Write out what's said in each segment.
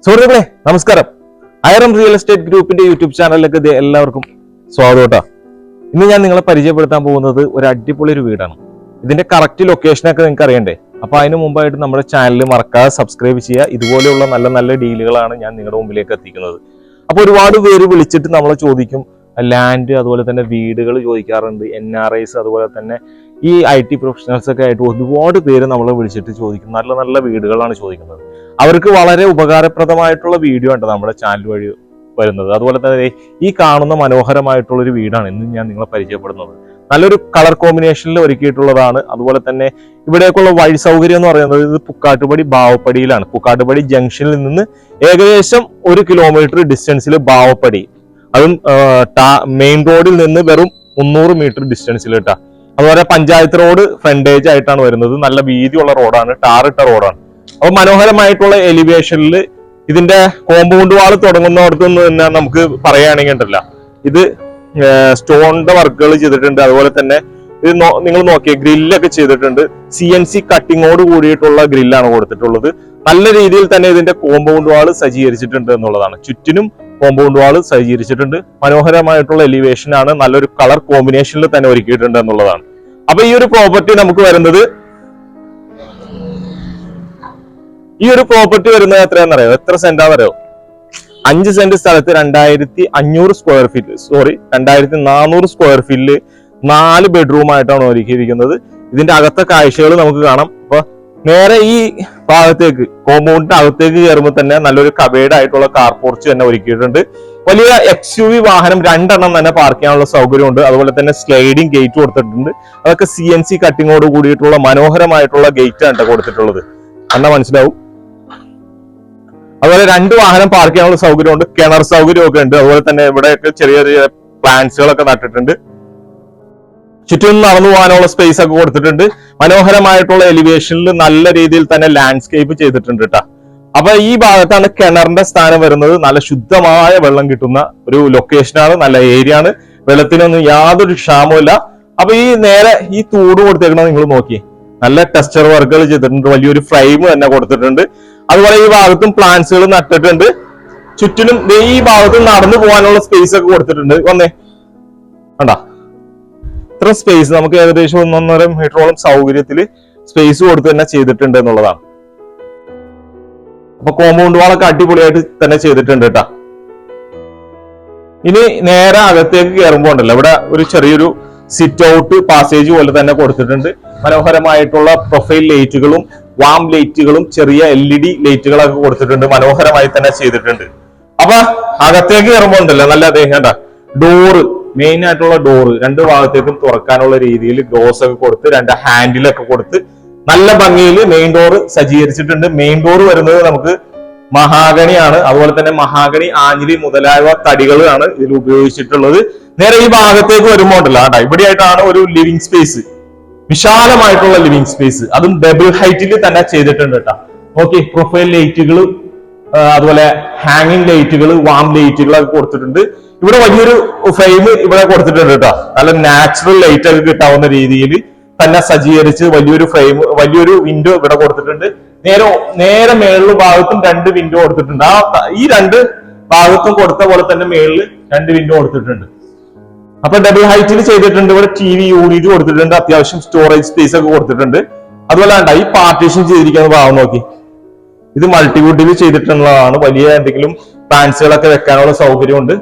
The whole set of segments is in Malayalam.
സുഹൃത്തുക്കളെ നമസ്കാരം. ഐറം റിയൽ എസ്റ്റേറ്റ് ഗ്രൂപ്പിന്റെ യൂട്യൂബ് ചാനലിലേക്ക് എല്ലാവർക്കും സ്വാഗതം കേട്ടോ. ഇന്ന് ഞാൻ നിങ്ങളെ പരിചയപ്പെടുത്താൻ പോകുന്നത് ഒരു അടിപൊളി ഒരു വീടാണ്. ഇതിന്റെ കറക്റ്റ് ലൊക്കേഷനൊക്കെ നിങ്ങൾക്ക് അറിയണ്ടേ? അപ്പൊ അതിന് മുമ്പായിട്ട് നമ്മുടെ ചാനൽ മറക്കാതെ സബ്സ്ക്രൈബ് ചെയ്യുക. ഇതുപോലെയുള്ള നല്ല നല്ല ഡീലുകളാണ് ഞാൻ നിങ്ങളുടെ മുമ്പിലേക്ക് എത്തിക്കുന്നത്. അപ്പൊ ഒരുപാട് പേര് വിളിച്ചിട്ട് നമ്മളെ ചോദിക്കും ലാൻഡ്, അതുപോലെ തന്നെ വീടുകൾ ചോദിക്കാറുണ്ട്. NRIs, അതുപോലെ തന്നെ ഈ IT പ്രൊഫഷണൽസ് ഒക്കെ ആയിട്ട് ഒരുപാട് പേര് നമ്മളെ വിളിച്ചിട്ട് ചോദിക്കും, നല്ല നല്ല വീടുകളാണ് ചോദിക്കുന്നത്. അവർക്ക് വളരെ ഉപകാരപ്രദമായിട്ടുള്ള വീഡിയോ ഉണ്ട് നമ്മുടെ ചാനൽ വഴി വരുന്നത്. അതുപോലെ തന്നെ ഈ കാണുന്ന മനോഹരമായിട്ടുള്ള ഒരു വീടാണ് ഇന്ന് ഞാൻ നിങ്ങളെ പരിചയപ്പെടുന്നത്. നല്ലൊരു കളർ കോമ്പിനേഷനിൽ ഒരുക്കിയിട്ടുള്ളതാണ്. അതുപോലെ തന്നെ ഇവിടേക്കുള്ള വഴി സൗകര്യം എന്ന് പറയുന്നത് ഇത് പുക്കാട്ടുപടി ബാവപ്പടിയിലാണ്. പുക്കാട്ടുപടി ജംഗ്ഷനിൽ നിന്ന് ഏകദേശം 1 കിലോമീറ്റർ ഡിസ്റ്റൻസിൽ ബാവപ്പടി, അതും മെയിൻ റോഡിൽ നിന്ന് വെറും 300 മീറ്റർ ഡിസ്റ്റൻസിൽ കേട്ടാ. അതുപോലെ പഞ്ചായത്ത് റോഡ് ഫ്രണ്ടേജ് ആയിട്ടാണ് വരുന്നത്. നല്ല വീതിയുള്ള റോഡാണ്, ടാറിട്ട റോഡാണ്. അപ്പൊ മനോഹരമായിട്ടുള്ള എലിവേഷനിൽ ഇതിന്റെ കോമ്പൗണ്ട് വാൾ തുടങ്ങുന്നിടത്ത് നിന്ന് തന്നെ നമുക്ക് പറയുകയാണെങ്കിൽ ഉണ്ടല്ല, ഇത് സ്റ്റോണിന്റെ വർക്കുകൾ ചെയ്തിട്ടുണ്ട്. അതുപോലെ തന്നെ ഇത് നിങ്ങൾ നോക്കിയ ഗ്രില്ലൊക്കെ ചെയ്തിട്ടുണ്ട്. CNC കട്ടിങ്ങോട് കൂടിയിട്ടുള്ള ഗ്രില്ലാണ് കൊടുത്തിട്ടുള്ളത്. നല്ല രീതിയിൽ തന്നെ ഇതിന്റെ കോമ്പൗണ്ട് വാൾ സജ്ജീകരിച്ചിട്ടുണ്ട് എന്നുള്ളതാണ്. ചുറ്റിനും കോമ്പൗണ്ട് വാൾ സജ്ജീകരിച്ചിട്ടുണ്ട്. മനോഹരമായിട്ടുള്ള എലിവേഷൻ ആണ്, നല്ലൊരു കളർ കോമ്പിനേഷനിൽ തന്നെ ഒരുക്കിയിട്ടുണ്ട് എന്നുള്ളതാണ്. അപ്പൊ ഈ ഒരു പ്രോപ്പർട്ടി നമുക്ക് വരുന്നത്, ഈ ഒരു പ്രോപ്പർട്ടി വരുന്നത് എത്രയാണെന്ന് അറിയോ? എത്ര സെന്റാന്ന് അറിയോ? 5 സെന്റ് സ്ഥലത്ത് 2500 സ്ക്വയർ ഫീറ്റ്, 2400 സ്ക്വയർ ഫീറ്റില് 4 ബെഡ്റൂം ആയിട്ടാണ് ഒരുക്കിയിരിക്കുന്നത്. ഇതിന്റെ അകത്തെ കാഴ്ചകൾ നമുക്ക് കാണാം. അപ്പൊ നേരെ ഈ ഭാഗത്തേക്ക്, കോമ്പൗണ്ടിന്റെ അകത്തേക്ക് കയറുമ്പോൾ തന്നെ നല്ലൊരു കവേഡ് ആയിട്ടുള്ള കാർ പോർച്ച് തന്നെ ഒരുക്കിയിട്ടുണ്ട്. വലിയ XUV വാഹനം 2 എണ്ണം തന്നെ പാർക്ക് ചെയ്യാനുള്ള സൗകര്യമുണ്ട്. അതുപോലെ തന്നെ സ്ലൈഡിംഗ് ഗേറ്റ് കൊടുത്തിട്ടുണ്ട്. അതൊക്കെ CNC കട്ടിങ്ങോട് കൂടിയിട്ടുള്ള മനോഹരമായിട്ടുള്ള ഗേറ്റ് ആണ് കൊടുത്തിട്ടുള്ളത്. എന്നാ മനസ്സിലാവും. അതുപോലെ 2 വാഹനം പാർക്ക് ചെയ്യാനുള്ള സൗകര്യമുണ്ട്. കിണർ സൗകര്യമൊക്കെ ഉണ്ട്. അതുപോലെ തന്നെ ഇവിടെയൊക്കെ ചെറിയ ചെറിയ പ്ലാന്റ്സുകളൊക്കെ നട്ടിട്ടുണ്ട്. ചുറ്റും നടന്നു പോകാനുള്ള സ്പേസ് ഒക്കെ കൊടുത്തിട്ടുണ്ട്. മനോഹരമായിട്ടുള്ള എലിവേഷനിൽ നല്ല രീതിയിൽ തന്നെ ലാൻഡ്സ്കേപ്പ് ചെയ്തിട്ടുണ്ട് കേട്ടോ. അപ്പൊ ഈ ഭാഗത്താണ് കിണറിന്റെ സ്ഥാനം വരുന്നത്. നല്ല ശുദ്ധമായ വെള്ളം കിട്ടുന്ന ഒരു ലൊക്കേഷനാണ്, നല്ല ഏരിയ ആണ്. വെള്ളത്തിനൊന്നും യാതൊരു ക്ഷാമമില്ല. അപ്പൊ ഈ നേരെ ഈ തൂട് കൊടുത്തേക്കണം, നിങ്ങൾ നോക്കി നല്ല ടെക്സ്ചർ വർക്കുകൾ ചെയ്തിട്ടുണ്ട്. വലിയൊരു ഫ്രെയിം തന്നെ കൊടുത്തിട്ടുണ്ട്. അതുപോലെ ഈ ഭാഗത്തും പ്ലാന്റ്സുകൾ നട്ടിട്ടുണ്ട്. ചുറ്റിനും ഈ ഭാഗത്തും നടന്നു പോകാനുള്ള സ്പേസ് ഒക്കെ കൊടുത്തിട്ടുണ്ട്. വന്നേ കണ്ടാ, ഇത്ര സ്പേസ് നമുക്ക് ഏകദേശം 1.5 മീറ്ററോളം സൗകര്യത്തില് സ്പേസ് കൊടുത്ത് തന്നെ ചെയ്തിട്ടുണ്ട് എന്നുള്ളതാണ്. അപ്പൊ കോമ്പൗണ്ട് വാളൊക്കെ അടിപൊളിയായിട്ട് തന്നെ ചെയ്തിട്ടുണ്ട് കേട്ടാ. ഇനി നേരെ അകത്തേക്ക് കയറുമ്പോ ഉണ്ടല്ലോ, ഇവിടെ ഒരു ചെറിയൊരു സിറ്റ് ഔട്ട് പാസേജ് പോലെ തന്നെ കൊടുത്തിട്ടുണ്ട്. മനോഹരമായിട്ടുള്ള പ്രൊഫൈൽ ലൈറ്റുകളും വാം ലൈറ്റുകളും ചെറിയ LED ലൈറ്റുകളൊക്കെ കൊടുത്തിട്ടുണ്ട്. മനോഹരമായി തന്നെ ചെയ്തിട്ടുണ്ട്. അപ്പൊ അകത്തേക്ക് കയറുമ്പോ ഉണ്ടല്ലോ, നല്ല അദ്ദേഹം ഡോറ്, മെയിൻ ആയിട്ടുള്ള ഡോറ് 2 ഭാഗത്തേക്കും തുറക്കാനുള്ള രീതിയിൽ ഗ്ലോസ് ഒക്കെ കൊടുത്ത് 2 ഹാൻഡിലൊക്കെ കൊടുത്ത് നല്ല ഭംഗിയിൽ മെയിൻ ഡോർ സജ്ജീകരിച്ചിട്ടുണ്ട്. മെയിൻ ഡോർ വരുന്നത് നമുക്ക് മഹാഗണിയാണ്. അതുപോലെ തന്നെ മഹാഗണി, ആഞ്ഞിലി മുതലായവ തടികളാണ് ഇതിൽ ഉപയോഗിച്ചിട്ടുള്ളത്. നേരെ ഈ ഭാഗത്തേക്ക് വരുമ്പോൾ ഉണ്ടല്ലോ ഇവിടെയായിട്ടാണ് ഒരു ലിവിംഗ് സ്പേസ്, വിശാലമായിട്ടുള്ള ലിവിംഗ് സ്പേസ്, അതും ഡബിൾ ഹൈറ്റിൽ തന്നെ ചെയ്തിട്ടുണ്ട് കേട്ടോ. ഓക്കെ, പ്രൊഫൈൽ ലൈറ്റുകൾ, അതുപോലെ ഹാങ്ങിങ് ലൈറ്റുകൾ, വാം ലൈറ്റുകളൊക്കെ കൊടുത്തിട്ടുണ്ട്. ഇവിടെ വലിയൊരു ഫ്രെയിം ഇവിടെ കൊടുത്തിട്ടുണ്ട് കേട്ടോ. നല്ല നാച്ചുറൽ ലൈറ്റ് ഒക്കെ കിട്ടാവുന്ന രീതിയിൽ തന്നെ സജ്ജീകരിച്ച് വലിയൊരു ഫ്രെയിം, വലിയൊരു വിൻഡോ ഇവിടെ കൊടുത്തിട്ടുണ്ട്. നേരെ മേളിലും ഭാഗത്തും 2 വിൻഡോ കൊടുത്തിട്ടുണ്ട്. ഈ 2 ഭാഗത്തും കൊടുത്ത പോലെ തന്നെ മേളിൽ 2 വിൻഡോ കൊടുത്തിട്ടുണ്ട്. അപ്പൊ ഡബിൾ ഹൈറ്റിൽ ചെയ്തിട്ടുണ്ട്. ഇവിടെ TV യൂണിറ്റ് കൊടുത്തിട്ടുണ്ട്. അത്യാവശ്യം സ്റ്റോറേജ് സ്പേസ് ഒക്കെ കൊടുത്തിട്ടുണ്ട്. അതുപോലെ ഈ പാർട്ടീഷൻ ചെയ്തിരിക്കുന്ന ഭാഗം നോക്കി, ഇത് മൾട്ടിവുഡിൽ ചെയ്തിട്ടുള്ളതാണ്. വലിയ എന്തെങ്കിലും പ്ലാന്റ്സുകളൊക്കെ വെക്കാനുള്ള സൗകര്യമുണ്ട്.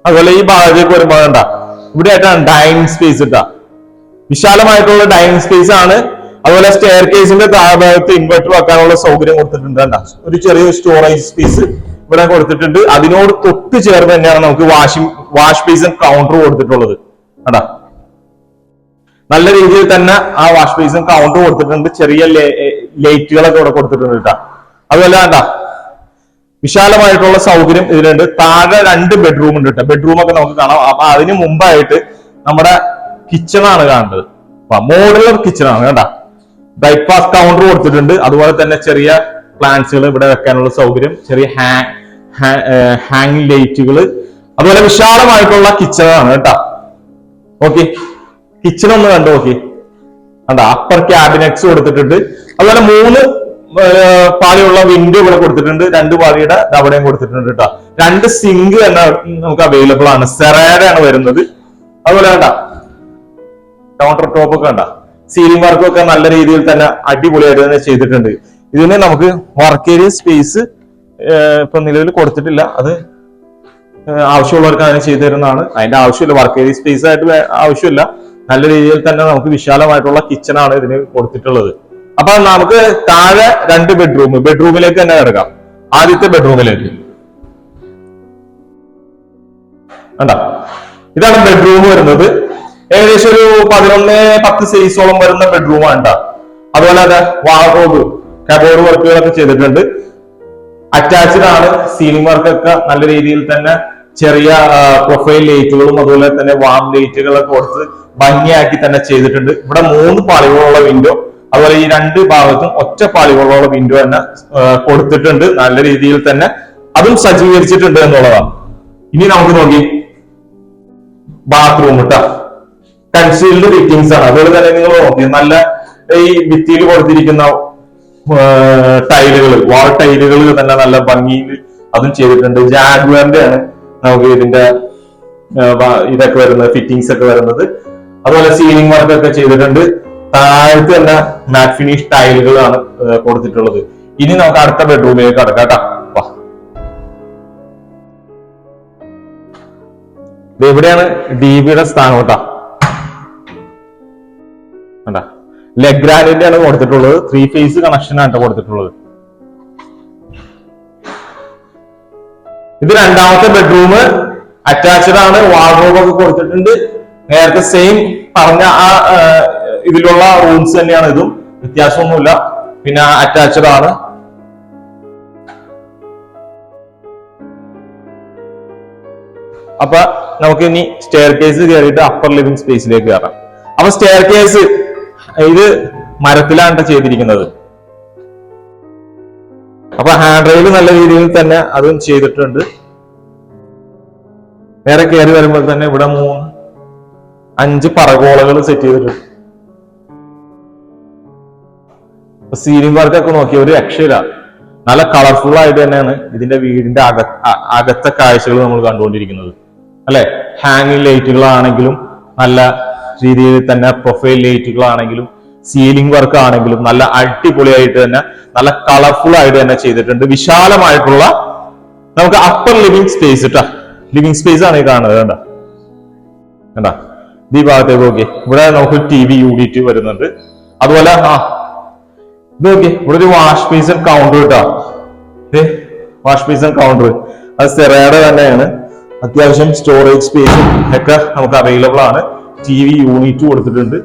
അതുപോലെ ഈ ഭാഗത്തേക്ക് വരുമ്പോൾ വേണ്ട, ഇവിടെ ആയിട്ടാണ് ഡൈനിങ് സ്പേസ് ഇട്ടാ. വിശാലമായിട്ടുള്ള ഡൈനിങ് സ്പേസ് ആണ്. അതുപോലെ സ്റ്റെയർ കേസിന്റെ താഴ്ഭാഗത്ത് ഇൻവെർട്ടർ വെക്കാനുള്ള സൗകര്യം കൊടുത്തിട്ടുണ്ട്. ഒരു ചെറിയ സ്റ്റോറേജ് സ്പേസ് ഇവിടെ കൊടുത്തിട്ടുണ്ട്. അതിനോട് തൊട്ട് ചേർന്ന് തന്നെയാണ് നമുക്ക് വാഷ് ബേസിൻ കൗണ്ടർ കൊടുത്തിട്ടുള്ളത്. കണ്ടാ, നല്ല രീതിയിൽ തന്നെ ആ വാഷ് ബേസിൻ കൗണ്ടർ കൊടുത്തിട്ടുണ്ട്. ചെറിയ ലൈറ്റുകളൊക്കെ ഇവിടെ കൊടുത്തിട്ടുണ്ട് കേട്ടാ. അതുപോലെ കണ്ടാ, വിശാലമായിട്ടുള്ള സൗകര്യം ഇതിലുണ്ട്. താഴെ 2 ബെഡ്റൂം ഉണ്ട് കേട്ടോ. ബെഡ്റൂം ഒക്കെ നമുക്ക് കാണാം. അപ്പൊ അതിന് മുമ്പായിട്ട് നമ്മുടെ കിച്ചണാണ് കാണുന്നത്. മോഡുലർ കിച്ചണാണ് കേട്ടാ. ബ്രേക്ക്ഫാസ്റ്റ് കൗണ്ടർ കൊടുത്തിട്ടുണ്ട്. അതുപോലെ തന്നെ ചെറിയ പ്ലാന്റ്സുകൾ ഇവിടെ വെക്കാനുള്ള സൗകര്യം, ചെറിയ ഹാങ്ങിങ് ലൈറ്റുകൾ, അതുപോലെ വിശാലമായിട്ടുള്ള കിച്ചണാണ് കേട്ടാ. ഓക്കെ, കിച്ചൺ ഒന്ന് കണ്ടു നോക്കി. കണ്ട, അപ്പർ ക്യാബിനറ്റ്സ് കൊടുത്തിട്ടുണ്ട്. അതുപോലെ 3 പാളിയുള്ള വിൻഡോ ഇവിടെ കൊടുത്തിട്ടുണ്ട്, 2 പാളിയുടെ അവിടെയും കൊടുത്തിട്ടുണ്ട് കേട്ടോ. 2 സിങ്ക് തന്നെ നമുക്ക് അവൈലബിൾ ആണ്. സെറാഡ ആണ് വരുന്നത്. അതുപോലെ വേണ്ട കൗണ്ടർ ടോപ്പ് ഒക്കെ വേണ്ട, സീലിംഗ് വർക്കും ഒക്കെ നല്ല രീതിയിൽ തന്നെ അടിപൊളിയായിട്ട് തന്നെ ചെയ്തിട്ടുണ്ട്. ഇതിന് നമുക്ക് വർക്ക് ഏരിയ സ്പേസ് ഇപ്പൊ നിലവിൽ കൊടുത്തിട്ടില്ല, അത് ആവശ്യമുള്ളവർക്ക് അതിനെ ചെയ്തു തരുന്നതാണ്. അതിന്റെ ആവശ്യമില്ല, വർക്ക് ഏരിയ സ്പേസ് ആയിട്ട് ആവശ്യമില്ല. നല്ല രീതിയിൽ തന്നെ നമുക്ക് വിശാലമായിട്ടുള്ള കിച്ചൺ ആണ് ഇതിന് കൊടുത്തിട്ടുള്ളത്. അപ്പൊ നമുക്ക് താഴെ 2 ബെഡ്റൂമിലേക്ക് തന്നെ കിടക്കാം. ആദ്യത്തെ ബെഡ്റൂമിലേക്ക് കണ്ട, ഇതാണ് ബെഡ്റൂം വരുന്നത്. ഏകദേശം ഒരു 11-10 സൈസോളം വരുന്ന ബെഡ്റൂമാണ് കേട്ടോ. അതുപോലെ തന്നെ വാർഡ്രോബ്, കബോർഡ് വർക്കുകളൊക്കെ ചെയ്തിട്ടുണ്ട്. അറ്റാച്ച്ഡ് ആണ്. സീലിംഗ് വർക്കൊക്കെ നല്ല രീതിയിൽ തന്നെ ചെറിയ പ്രൊഫൈൽ ലൈറ്റുകളും അതുപോലെ തന്നെ വാം ലൈറ്റുകളൊക്കെ കൊടുത്ത് ഭംഗിയാക്കി തന്നെ ചെയ്തിട്ടുണ്ട്. ഇവിടെ 3 പാളികളുള്ള വിൻഡോ, അതുപോലെ ഈ 2 ഭാഗത്തും ഒറ്റ പാളികളുള്ള വിൻഡോ തന്നെ കൊടുത്തിട്ടുണ്ട്. നല്ല രീതിയിൽ തന്നെ അതും സജ്ജീകരിച്ചിട്ടുണ്ട് എന്നുള്ളതാണ്. ഇനി നമുക്ക് നോക്കി ബാത്റൂം കേട്ടോ, കൺസീൽഡ് ഫിറ്റിംഗ്സ് ആണ്. അതുപോലെ തന്നെ നിങ്ങൾ നോക്കി നല്ല ഈ ഭിത്തിയിൽ കൊടുത്തിരിക്കുന്ന ടൈലുകൾ, വാൾ ടൈലുകൾ തന്നെ നല്ല ഭംഗിയിൽ അതും ചെയ്തിട്ടുണ്ട്. ജാഗ്വറിന്റെ ആണ് നമുക്ക് ഇതിന്റെ ഇതൊക്കെ വരുന്നത്, ഫിറ്റിംഗ്സ് ഒക്കെ വരുന്നത്. അതുപോലെ സീലിംഗ് വർക്ക് ഒക്കെ ചെയ്തിട്ടുണ്ട്. താഴത്ത് തന്നെ മാറ്റ് ഫിനിഷ് ടൈലുകളാണ് കൊടുത്തിട്ടുള്ളത്. ഇനി നമുക്ക് അടുത്ത ബെഡ്റൂമിലേക്ക് കടക്കാം കേട്ടോ. എവിടെയാണ് DBയുടെ സ്ഥാനം കേട്ടാ. ലെഗ്രാനിന്റെ ആണ് കൊടുത്തിട്ടുള്ളത്. 3 ഫേസ് കണക്ഷൻ ആണ് കൊടുത്തിട്ടുള്ളത്. ഇത് രണ്ടാമത്തെ ബെഡ്റൂം. അറ്റാച്ച്ഡ് ആണ്. വാർഡ്രോബ് ഒക്കെ കൊടുത്തിട്ടുണ്ട്. നേരത്തെ സെയിം പറഞ്ഞ ആ ഇതിലുള്ള റൂംസ് തന്നെയാണ് ഇതും, വ്യത്യാസമൊന്നുമില്ല. പിന്നെ അറ്റാച്ച്ഡ് ആണ്. അപ്പൊ നമുക്ക് ഇനി സ്റ്റെയർ കേസ് കയറിയിട്ട് അപ്പർ ലിവിംഗ് സ്പേസിലേക്ക് കയറാം. അപ്പൊ സ്റ്റെയർ കേസ് ഇത് മരത്തിലാണ് ചെയ്തിരിക്കുന്നത്. അപ്പൊ ഹാൻഡ് റെയിൽ നല്ല രീതിയിൽ തന്നെ അതും ചെയ്തിട്ടുണ്ട്. നേരെ കയറി വരുമ്പോൾ തന്നെ ഇവിടെ 3-5 പറകോളകൾ സെറ്റ് ചെയ്തിട്ടുണ്ട്. സീലിംഗ് വർക്കൊക്കെ നോക്കി ഒരു രക്ഷയില്ല. നല്ല കളർഫുൾ ആയിട്ട് തന്നെയാണ് ഇതിന്റെ വീടിന്റെ അകത്തെ കാഴ്ചകൾ നമ്മൾ കണ്ടുകൊണ്ടിരിക്കുന്നത് അല്ലെ. ഹാങ്ങിങ് ലൈറ്റുകളാണെങ്കിലും നല്ല രീതിയിൽ തന്നെ പ്രൊഫൈൽ ലൈറ്റുകളാണെങ്കിലും സീലിംഗ് വർക്ക് ആണെങ്കിലും നല്ല അടിപൊളിയായിട്ട് തന്നെ നല്ല കളർഫുൾ ആയിട്ട് തന്നെ ചെയ്തിട്ടുണ്ട്. വിശാലമായിട്ടുള്ള നമുക്ക് അപ്പർ ലിവിംഗ് സ്പേസ് കേട്ടാ. ലിവിംഗ് സ്പേസ് ആണ് ഈ കാണുന്നത്. കണ്ട കണ്ട ഈ ഭാഗത്തേക്ക് ഓക്കെ. ഇവിടെ നമുക്ക് TV യൂണിറ്റ് വരുന്നുണ്ട്. അതുപോലെ ഇത് ഓക്കെ, ഇവിടെ ഒരു വാഷ് ബേസിൻ കൗണ്ടർ കേട്ടോ. വാഷ് ബേസിൻ കൗണ്ടർ അത് സെറാഡ തന്നെയാണ്. അത്യാവശ്യം സ്റ്റോറേജ് സ്പേസും ഒക്കെ നമുക്ക് അവൈലബിൾ ആണ്. TV യൂണിറ്റ് കൊടുത്തിട്ടുണ്ട്.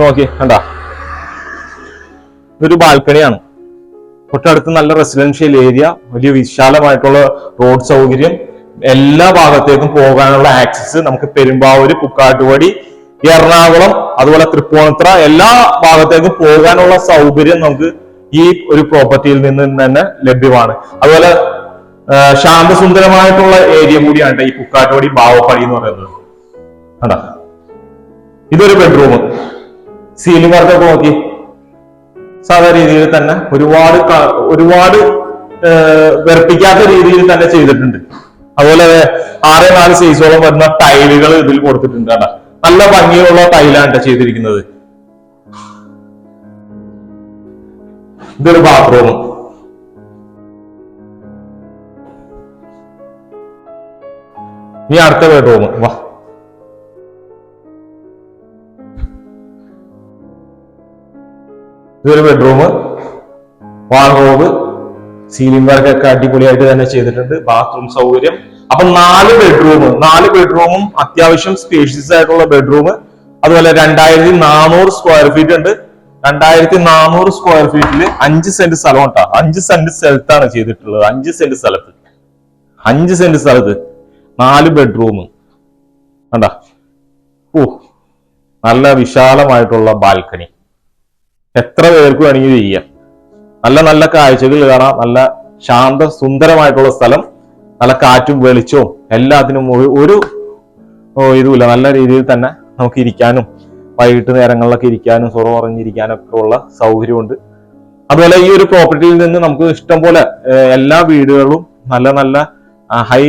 ഓക്കെ കണ്ട, ഇതൊരു ബാൽക്കണിയാണ്. തൊട്ടടുത്ത് നല്ല റെസിഡൻഷ്യൽ ഏരിയ, വലിയ വിശാലമായിട്ടുള്ള റോഡ് സൗകര്യം, എല്ലാ ഭാഗത്തേക്കും പോകാനുള്ള ആക്സസ് നമുക്ക് പെരുമ്പാവൂര്, പുക്കാട്ടുപടി, എറണാകുളം, അതുപോലെ തൃപ്പൂണിത്തുറ എല്ലാ ഭാഗത്തേക്കും പോകാനുള്ള സൗകര്യം നമുക്ക് ഈ ഒരു പ്രോപ്പർട്ടിയിൽ നിന്ന് തന്നെ ലഭ്യമാണ്. അതുപോലെ ശാന്തസുന്ദരമായിട്ടുള്ള ഏരിയ കൂടിയാണ് ഈ പുക്കാട്ടുപടി ബാവപ്പടി എന്ന് പറയുന്നത്. കണ്ട, ഇതൊരു ബെഡ്റൂം. സീലിംഗ് വർക്കൊക്കെ നോക്കി സാധാരണ രീതിയിൽ തന്നെ ഒരുപാട് വെറുപ്പിക്കാത്ത രീതിയിൽ തന്നെ ചെയ്തിട്ടുണ്ട്. അതുപോലെ 6-4 സൈസോളം വരുന്ന ടൈലുകൾ ഇതിൽ കൊടുത്തിട്ടുണ്ട്. കേട്ടോ, നല്ല ഭംഗിയുള്ള ടൈലാണ് ചെയ്തിരിക്കുന്നത്. ഇതൊരു ബാത്റൂം. ഇനി അടുത്ത ബെഡ്റൂം. വാ, ഇതൊരു ബെഡ്റൂം. വാർഡ്രോബ്, സീലിംഗ് വർക്ക് ഒക്കെ അടിപൊളിയായിട്ട് തന്നെ ചെയ്തിട്ടുണ്ട്. ബാത്റൂം സൗകര്യം. അപ്പൊ 4 ബെഡ്റൂമും അത്യാവശ്യം സ്പേഷ്യസ് ആയിട്ടുള്ള ബെഡ്റൂം. അതുപോലെ 2400 സ്ക്വയർ ഫീറ്റ് ഉണ്ട്. 2400 സ്ക്വയർ ഫീറ്റില് 5 സെന്റ് സ്ഥലം ഉണ്ടാ. 5 സെന്റ് സ്ഥലത്താണ് ചെയ്തിട്ടുള്ളത്. 5 സെന്റ് സ്ഥലത്ത് 4 ബെഡ്റൂം കണ്ടാ. നല്ല വിശാലമായിട്ടുള്ള ബാൽക്കണി. എത്ര പേർക്ക് വേണമെങ്കിൽ ചെയ്യാം. നല്ല നല്ല കാഴ്ചകൾ കാണാം. നല്ല ശാന്ത സുന്ദരമായിട്ടുള്ള സ്ഥലം. നല്ല കാറ്റും വെളിച്ചവും എല്ലാത്തിനും ഇതുമില്ല. നല്ല രീതിയിൽ തന്നെ നമുക്ക് ഇരിക്കാനും വൈകിട്ട് നേരങ്ങളിലൊക്കെ ഇരിക്കാനും സൊറ പറഞ്ഞിരിക്കാനൊക്കെ ഉള്ള സൗകര്യമുണ്ട്. അതുപോലെ ഈ ഒരു പ്രോപ്പർട്ടിയിൽ നിന്ന് നമുക്ക് ഇഷ്ടം പോലെ എല്ലാ വീടുകളും നല്ല നല്ല ഹൈ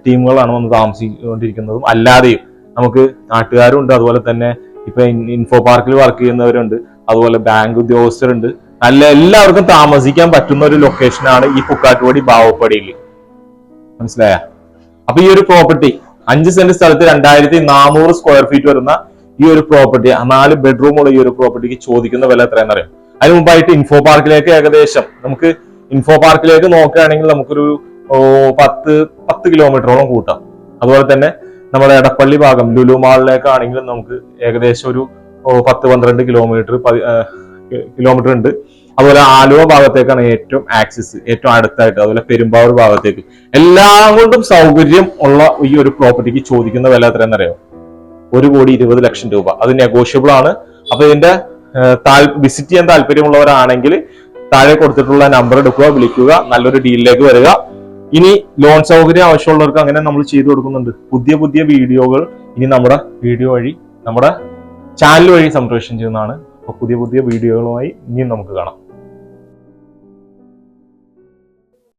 ടീമുകളാണ് വന്ന് താമസിച്ചുകൊണ്ടിരിക്കുന്നതും അല്ലാതെയും നമുക്ക് നാട്ടുകാരും ഉണ്ട്. അതുപോലെ തന്നെ ഇപ്പൊ ഇൻഫോ പാർക്കിൽ വർക്ക് ചെയ്യുന്നവരുണ്ട്, അതുപോലെ ബാങ്ക് ഉദ്യോഗസ്ഥരുണ്ട്. നല്ല എല്ലാവർക്കും താമസിക്കാൻ പറ്റുന്ന ഒരു ലൊക്കേഷനാണ് ഈ പുക്കാട്ടുപടി ബാവപ്പടിയിൽ. മനസ്സിലായ? അപ്പൊ ഈ ഒരു പ്രോപ്പർട്ടി 5 സെന്റ് സ്ഥലത്ത് 2400 സ്ക്വയർ ഫീറ്റ് വരുന്ന ഈ ഒരു പ്രോപ്പർട്ടി, 4 ബെഡ്റൂമുള്ള ഈ ഒരു പ്രോപ്പർട്ടിക്ക് ചോദിക്കുന്ന വില എത്രയെന്ന് അറിയാം. അതിന് മുമ്പായിട്ട് ഇൻഫോ പാർക്കിലേക്ക് ഏകദേശം നമുക്ക് ഇൻഫോ പാർക്കിലേക്ക് നോക്കുകയാണെങ്കിൽ നമുക്കൊരു 10 കിലോമീറ്ററോളം കൂട്ടാം. അതുപോലെ തന്നെ നമ്മുടെ എടപ്പള്ളി ഭാഗം ലുലു മാളിലേക്കാണെങ്കിലും നമുക്ക് ഏകദേശം ഒരു 10-12 കിലോമീറ്റർ ഉണ്ട്. അതുപോലെ ആലുവ ഭാഗത്തേക്കാണ് ഏറ്റവും ആക്സസ്, ഏറ്റവും അടുത്തായിട്ട്. അതുപോലെ പെരുമ്പാവൂർ ഭാഗത്തേക്ക് എല്ലാം കൊണ്ടും സൗകര്യം ഉള്ള ഈ ഒരു പ്രോപ്പർട്ടിക്ക് ചോദിക്കുന്ന വില എത്രയെന്ന് അറിയാം? 1,20,00,000 രൂപ. അത് നെഗോഷ്യബിൾ ആണ്. അപ്പൊ ഇതിന്റെ വിസിറ്റ് ചെയ്യാൻ താല്പര്യമുള്ളവരാണെങ്കിൽ താഴെ കൊടുത്തിട്ടുള്ള നമ്പർ എടുക്കുക, വിളിക്കുക, നല്ലൊരു ഡീലിലേക്ക് വരിക. ഇനി ലോൺ സൗകര്യം ആവശ്യമുള്ളവർക്ക് അങ്ങനെ നമ്മൾ ചെയ്തു കൊടുക്കുന്നുണ്ട്. പുതിയ പുതിയ വീഡിയോകൾ ഇനി നമ്മുടെ വീഡിയോ വഴി, നമ്മുടെ ചാനൽ വഴി സംപ്രേഷണം ചെയ്യുന്നതാണ്. അപ്പൊ പുതിയ പുതിയ വീഡിയോകളുമായി ഇനിയും നമുക്ക് കാണാം.